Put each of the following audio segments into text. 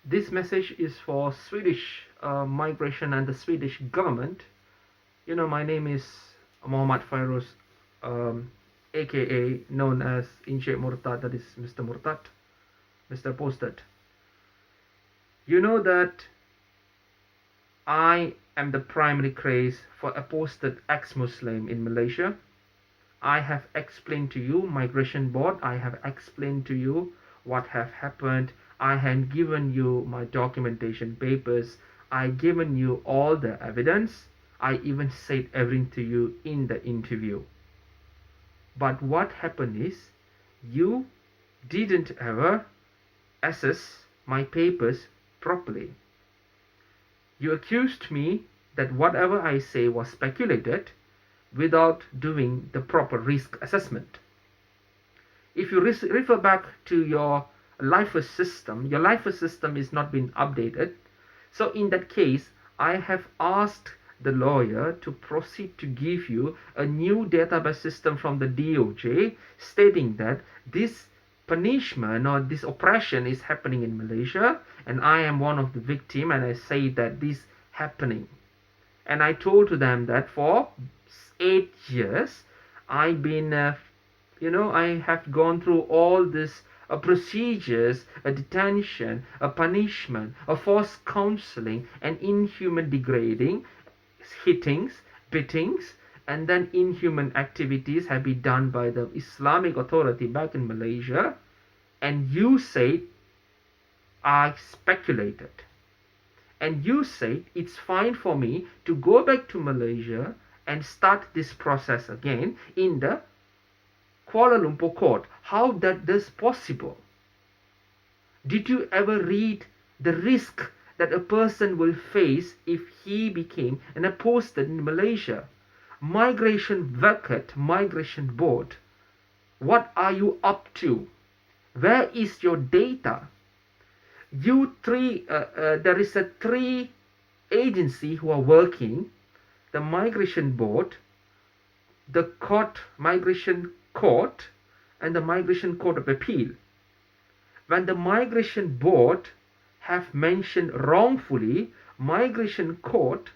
This message is for Swedish migration and the Swedish government. My name is Muhammad Fairoz, aka known as Inche Murtad, that is Mr. Murtad, Mr. Posted. You know that I am the primary case for apostate ex-Muslim in Malaysia. I have explained to you migration board. I have explained to you what have happened. I have given you my documentation papers. I given you all the evidence. I even said everything to you in the interview. But what happened is you didn't ever assess my papers properly. You accused me that whatever I say was speculated without doing the proper risk assessment. If you refer back to your LIFO system, your LIFO system is not been updated. So in that case, I have asked the lawyer to proceed to give you a new database system from the DOJ stating that this punishment or this oppression is happening in Malaysia and I am one of the victim, and I say that this happening. And I told to them that for 8 years I've been I have gone through all this procedures, a detention, a punishment, a forced counseling, and inhuman degrading, hittings, beatings, and then inhuman activities have been done by the Islamic Authority back in Malaysia, and you said I speculated. And you said it's fine for me to go back to Malaysia and start this process again in the Kuala Lumpur court. How that is possible? Did you ever read the risk that a person will face if he became an apostate in Malaysia? Migration Vacate, Migration Board. What are you up to? Where is your data? There is a 3 agency who are working: the Migration Board, the court, Migration Court, and the Migration Court of Appeal. When the Migration Board have mentioned wrongfully, Migration Court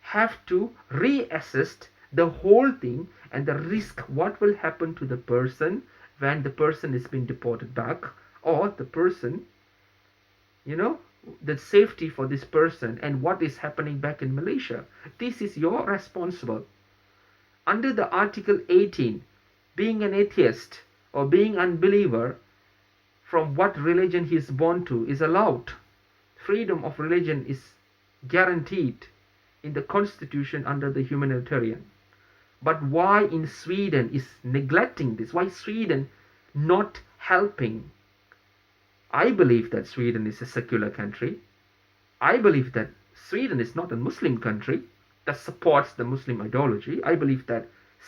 have to reassess the whole thing and the risk what will happen to the person when the person is being deported back, or the person, the safety for this person and what is happening back in Malaysia. This is your responsible. Under the Article 18, being an atheist or being unbeliever from what religion he is born to is allowed. Freedom of religion is guaranteed in the constitution under the humanitarian. But why in Sweden is neglecting this? Why Sweden not helping? I believe that Sweden is a secular country. I believe that Sweden is not a Muslim country that supports the Muslim ideology. I believe that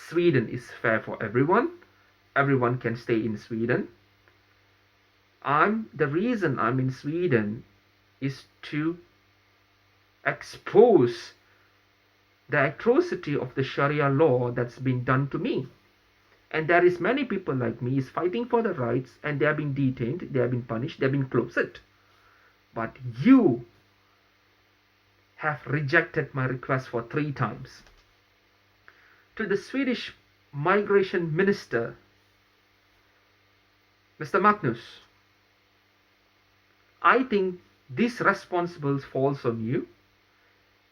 Sweden is fair for everyone. Everyone can stay in Sweden. The reason I'm in Sweden is to expose the atrocity of the Sharia law that's been done to me. And there is many people like me is fighting for the rights, and they have been detained, they have been punished, they have been closed. But you have rejected my request for 3 times. To the Swedish Migration Minister, Mr. Magnus, I think this responsibility falls on you,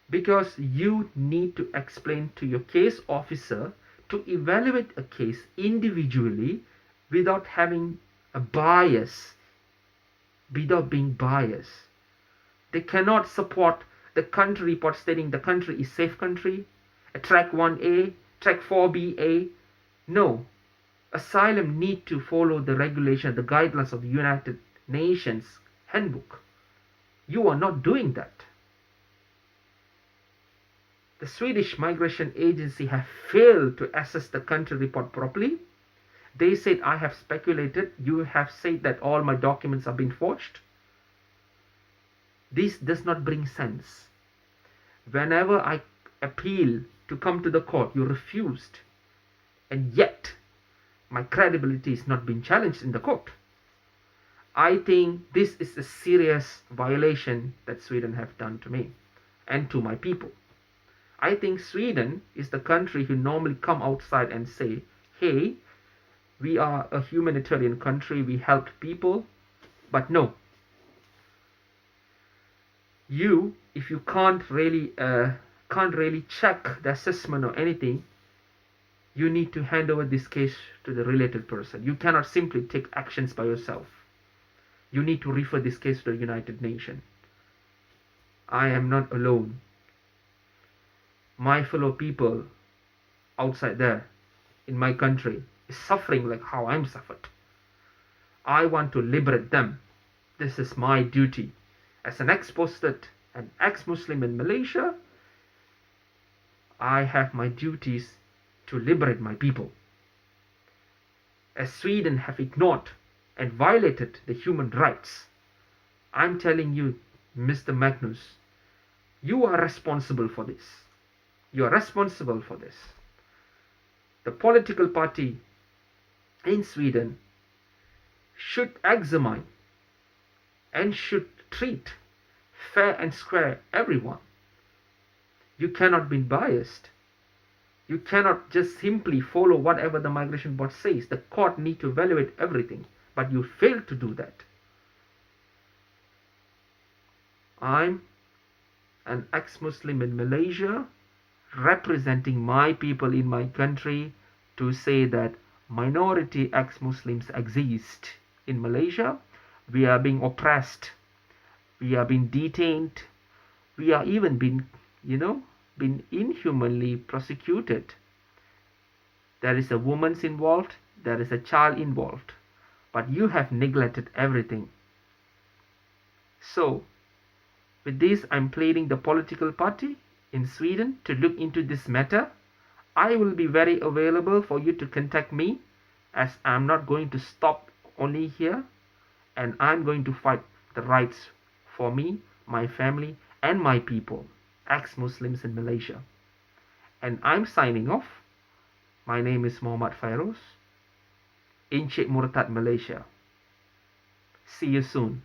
because you need to explain to your case officer to evaluate a case individually without having a bias, without being biased. They cannot support the country report stating the country is safe country, a track 1A, track 4BA. No, asylum need to follow the regulation, the guidelines of the United Nations handbook. You are not doing that. The Swedish Migration Agency have failed to assess the country report properly. They said I have speculated. You have said that all my documents have been forged. This does not bring sense. Whenever I appeal to come to the court, you refused. And yet, my credibility is not being challenged in the court. I think this is a serious violation that Sweden have done to me and to my people. I think Sweden is the country who normally come outside and say, hey, we are a humanitarian country, we help people. But no, if you can't really check the assessment or anything, you need to hand over this case to the related person. You cannot simply take actions by yourself. You need to refer this case to the United Nations. I am not alone. My fellow people outside there in my country is suffering like how I'm suffered. I want to liberate them. This is my duty. As an ex-posted and ex-Muslim in Malaysia, I have my duties to liberate my people. As Sweden have ignored and violated the human rights, I'm telling you, Mr. Magnus, you are responsible for this. You are responsible for this. The political party in Sweden should examine and should treat fair and square everyone. You cannot be biased. You cannot just simply follow whatever the migration board says. The court need to evaluate everything, but you fail to do that. I'm an ex-Muslim in Malaysia, representing my people in my country to say that minority ex-Muslims exist in Malaysia. We are being oppressed. We are being detained. We are even been inhumanly prosecuted. There is a woman involved. There is a child involved. But you have neglected everything. So, with this, I'm pleading the political party in Sweden to look into this matter. I will be very available for you to contact me, as I'm not going to stop only here, and I'm going to fight the rights for me, my family, and my people, ex-Muslims in Malaysia. And I'm signing off. My name is Muhammad Fairoz in Cik Murtad, Malaysia. See you soon.